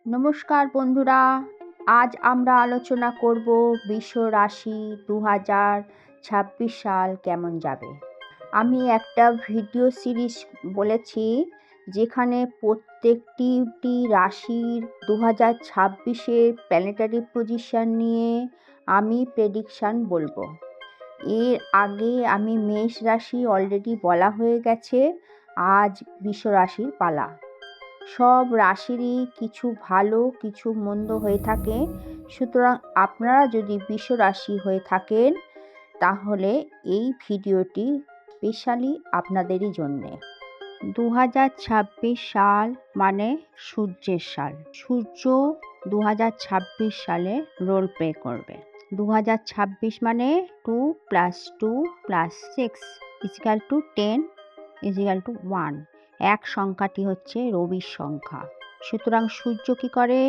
নমস্কার বন্ধুরা, আজ আমরা আলোচনা করব বিশ্ব রাশি 2026 সাল কেমন যাবে। আমি একটা ভিডিও সিরিজ বলেছি যেখানে প্রত্যেকটি রাশির 2026-এর প্ল্যানেটারি পজিশন নিয়ে আমি প্রেডিকশান বলবো। এর আগে আমি মেষ রাশি অলরেডি বলা হয়ে গেছে, আজ বিশ্ব রাশির পালা। সব রাশিরই কিছু ভালো কিছু মন্দ হয়ে থাকে, সুতরাং আপনারা যদি বিশ্ব রাশি হয়ে থাকেন তাহলে এই ভিডিওটি স্পেশালি আপনাদেরই জন্যে। 2026 সাল মানে সূর্যের সাল। সূর্য 2026 সালে রোল প্লে করবে। 2026 মানে 2 + 2 + 6 = 10 = 1। এক সংখ্যাটি হচ্ছে রবির সংখ্যা। সুতরাং সূর্য কী করে?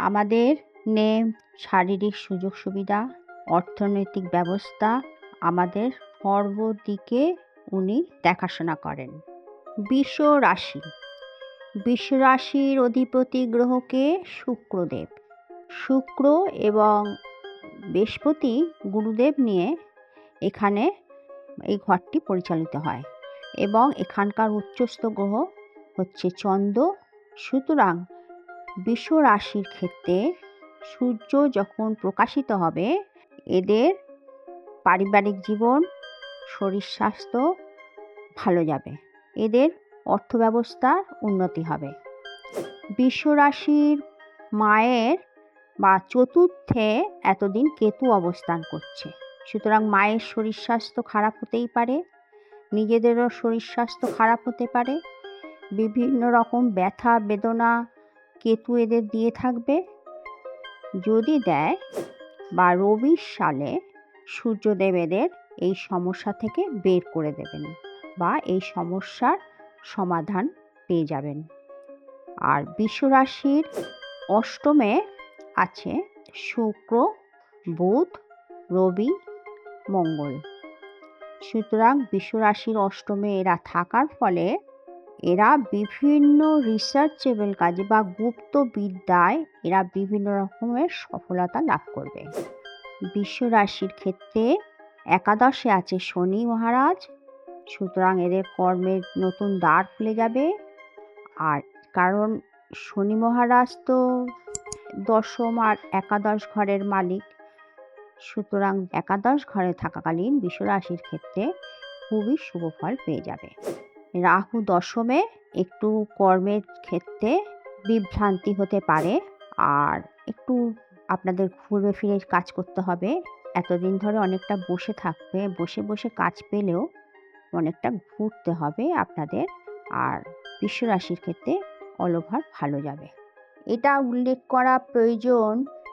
আমাদের নেম, শারীরিক সুযোগ সুবিধা, অর্থনৈতিক ব্যবস্থা, আমাদের সর্বদিকে উনি দেখাশোনা করেন। বিশ্ব রাশির অধিপতি গ্রহকে শুক্রদেব। শুক্র এবং বৃহস্পতি গুরুদেব নিয়ে এখানে এই ঘরটি পরিচালিত হয় এবং এখানকার উচ্চস্থ গ্রহ হচ্ছে চন্দ্র। সুতরাং বিশ্ব রাশির ক্ষেত্রে সূর্য যখন প্রকাশিত হবে, এদের পারিবারিক জীবন, শরীর স্বাস্থ্য ভালো যাবে, এদের অর্থব্যবস্থার উন্নতি হবে। বিশ্ব রাশির মায়ের বা চতুর্থে এতদিন কেতু অবস্থান করছে, সুতরাং মায়ের শরীর স্বাস্থ্য খারাপ হতেই পারে, নিজেদেরও শরীর স্বাস্থ্য খারাপ হতে পারে, বিভিন্ন রকম ব্যথা বেদনা কেতু এদের দিয়ে থাকবে। যদি দেয় বা রবির সালে সূর্যদেব এদের এই সমস্যা থেকে বের করে দেবেন বা এই সমস্যার সমাধান পেয়ে যাবেন। আর বিশ্ব রাশির অষ্টমে আছে শুক্র, বুধ, রবি, মঙ্গল। সুতরাং বিশ্ব রাশির অষ্টমে এরা থাকার ফলে এরা বিভিন্ন রিসার্চেবল কাজে বা গুপ্ত বিদ্যায় এরা বিভিন্ন রকমের সফলতা লাভ করবে। বিশ্ব রাশির ক্ষেত্রে একাদশে আছে শনি মহারাজ, সুতরাং এদের কর্মের নতুন দ্বার খুলে যাবে। আর কারণ শনি মহারাজ তো দশম আর একাদশ ঘরের মালিক, সুতরাং একাদশ ঘরে থাকাকালীন বিশ্ব রাশির ক্ষেত্রে খুবই শুভ ফল পেয়ে যাবে। রাহু দশমে, একটু কর্মের ক্ষেত্রে বিভ্রান্তি হতে পারে আর একটু আপনাদের ঘুরে ফিরে কাজ করতে হবে। এতদিন ধরে অনেকটা বসে থাকবে, বসে বসে কাজ পেলেও অনেকটা ঘুরতে হবে আপনাদের। আর বিশ্ব রাশির ক্ষেত্রে অল ওভার ভালো যাবে। এটা উল্লেখ করা প্রয়োজন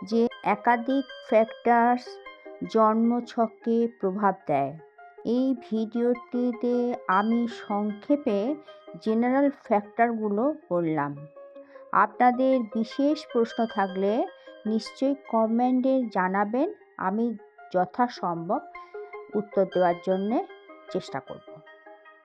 যে একাধিক ফ্যাক্টরস জন্মছকে প্রভাব দেয়। এই ভিডিওটিতে আমি সংক্ষেপে জেনারেল ফ্যাক্টরগুলো বললাম। আপনাদের বিশেষ প্রশ্ন থাকলে নিশ্চয়ই কমেন্টে জানাবেন, আমি যথাসম্ভব উত্তর দেওয়ার জন্যে চেষ্টা করব।